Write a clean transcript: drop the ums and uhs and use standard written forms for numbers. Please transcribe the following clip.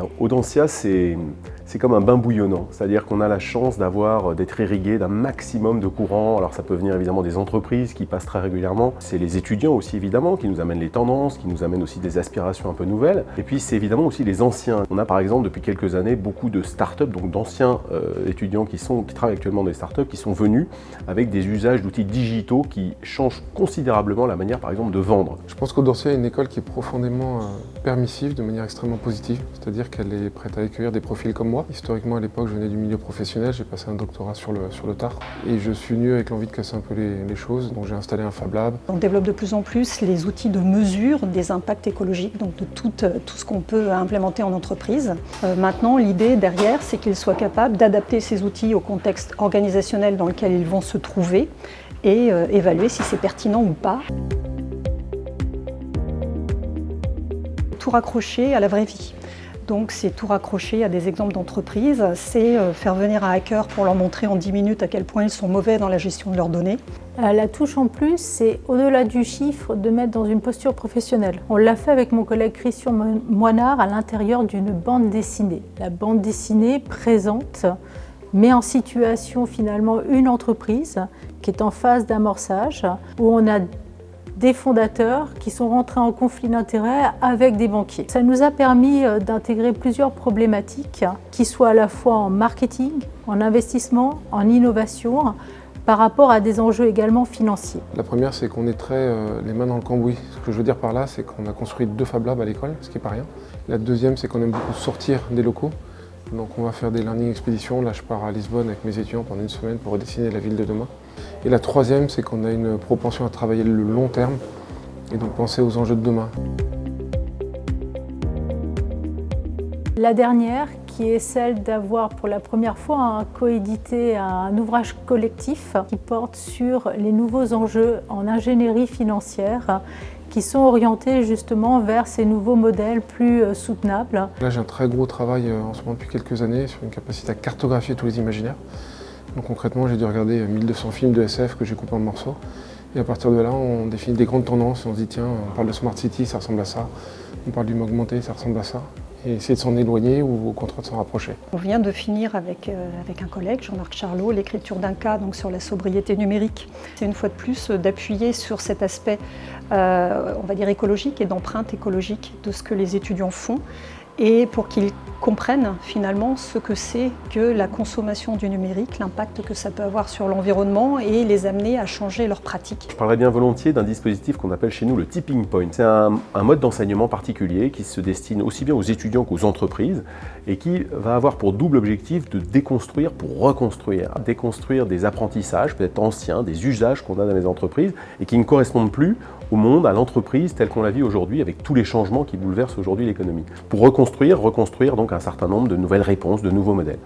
Alors, Audencia, c'est comme un bain bouillonnant, c'est-à-dire qu'on a la chance d'être irrigué d'un maximum de courants. Alors ça peut venir évidemment des entreprises qui passent très régulièrement, c'est les étudiants aussi évidemment qui nous amènent les tendances, qui nous amènent aussi des aspirations un peu nouvelles. Et puis c'est évidemment aussi les anciens. On a par exemple depuis quelques années beaucoup de startups, donc d'anciens étudiants qui travaillent actuellement dans les startups, qui sont venus avec des usages d'outils digitaux qui changent considérablement la manière par exemple de vendre. Je pense qu'Audencia est une école qui est profondément permissive, de manière extrêmement positive, c'est-à-dire qu'elle est prête à accueillir des profils comme moi. Historiquement, à l'époque, je venais du milieu professionnel, j'ai passé un doctorat sur le tard. Et je suis venu avec l'envie de casser un peu les choses, donc j'ai installé un Fab Lab. On développe de plus en plus les outils de mesure des impacts écologiques, donc de tout ce qu'on peut implémenter en entreprise. Maintenant, l'idée derrière, c'est qu'ils soient capables d'adapter ces outils au contexte organisationnel dans lequel ils vont se trouver et évaluer si c'est pertinent ou pas. Tout raccrocher à la vraie vie. Donc c'est tout raccrocher à des exemples d'entreprises, c'est faire venir un hacker pour leur montrer en 10 minutes à quel point ils sont mauvais dans la gestion de leurs données. La touche en plus, c'est au-delà du chiffre de mettre dans une posture professionnelle. On l'a fait avec mon collègue Christian Moinard à l'intérieur d'une bande dessinée. La bande dessinée présente, met en situation finalement une entreprise qui est en phase d'amorçage, où on a des fondateurs qui sont rentrés en conflit d'intérêts avec des banquiers. Ça nous a permis d'intégrer plusieurs problématiques qui soient à la fois en marketing, en investissement, en innovation, par rapport à des enjeux également financiers. La première, c'est qu'on est très les mains dans le cambouis. Ce que je veux dire par là, c'est qu'on a construit 2 Fab Labs à l'école, ce qui n'est pas rien. La deuxième, c'est qu'on aime beaucoup sortir des locaux. Donc on va faire des learning expéditions. Là, je pars à Lisbonne avec mes étudiants pendant une semaine pour redessiner la ville de demain. Et la troisième, c'est qu'on a une propension à travailler le long terme et donc penser aux enjeux de demain. La dernière, qui est celle d'avoir pour la première fois coédité un ouvrage collectif qui porte sur les nouveaux enjeux en ingénierie financière qui sont orientés justement vers ces nouveaux modèles plus soutenables. Là, j'ai un très gros travail en ce moment depuis quelques années sur une capacité à cartographier tous les imaginaires. Donc concrètement, j'ai dû regarder 1200 films de SF que j'ai coupés en morceaux. Et à partir de là, on définit des grandes tendances. On se dit, tiens, on parle de Smart City, ça ressemble à ça. On parle du augmenté, ça ressemble à ça. Et essayer de s'en éloigner ou au contraire de s'en rapprocher. On vient de finir avec un collègue, Jean-Marc Charlot, l'écriture d'un cas donc sur la sobriété numérique. C'est une fois de plus d'appuyer sur cet aspect, on va dire écologique et d'empreinte écologique de ce que les étudiants font. Et pour qu'ils comprennent finalement ce que c'est que la consommation du numérique, l'impact que ça peut avoir sur l'environnement et les amener à changer leurs pratiques. Je parlerais bien volontiers d'un dispositif qu'on appelle chez nous le tipping point. C'est un mode d'enseignement particulier qui se destine aussi bien aux étudiants qu'aux entreprises et qui va avoir pour double objectif de déconstruire pour reconstruire. Déconstruire des apprentissages peut-être anciens, des usages qu'on a dans les entreprises et qui ne correspondent plus au monde, à l'entreprise telle qu'on la vit aujourd'hui avec tous les changements qui bouleversent aujourd'hui l'économie. Pour reconstruire donc un certain nombre de nouvelles réponses, de nouveaux modèles.